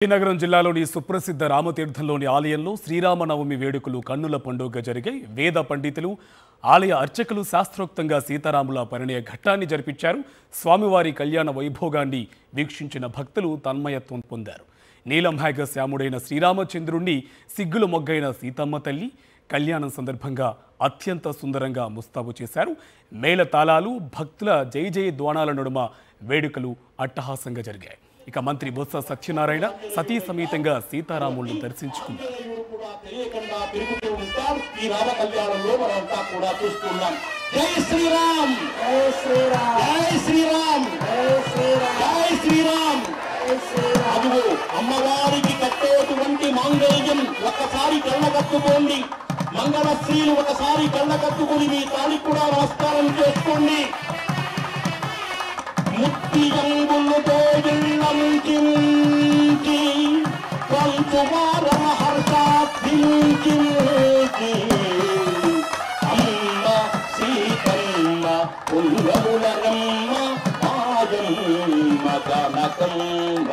నగరం జిల్లాలోని సుప్రసిద్ధ రామతీర్థంలోని ఆలయంలో శ్రీరామనవమి వేడుకలు కన్నుల పండుగ జరిగాయి. వేద పండితులు, ఆలయ అర్చకులు శాస్త్రోక్తంగా సీతారాముల పరిణయ ఘట్టాన్ని జరిపించారు. స్వామివారి కళ్యాణ వైభోగాన్ని వీక్షించిన భక్తులు తన్మయత్వం పొందారు. నీలంహాగ శ్యాముడైన శ్రీరామచంద్రుణ్ణి సిగ్గులు మొగ్గైన సీతమ్మ తల్లి కళ్యాణం సందర్భంగా అత్యంత సుందరంగా ముస్తాబు చేశారు. మేళ తాళాలు, భక్తుల జై జై ద్వానాల నడుమ వేడుకలు అట్టహాసంగా జరిగాయి. ఇక మంత్రి బొత్స సత్యనారాయణ సతీ సమేతంగా సీతారాములను దర్శించుకున్నారు. అమ్మవారికి కట్టేటువంటి మాంగళ్యం ఒక్కసారి కళ్ళకత్తుకోండి. మంగళ స్త్రీలు ఒకసారి కళ్ళకత్తుకుని మీ తాళికి కూడా నమస్కారం చేసుకోండి. ముత్తియంబులతో ఇళ్ళంచి పంచువారణ హర్షాధించి అమ్మ సీతమ్మ పుంగముల రమ్మ ఆయమ్మ కనకమ్మ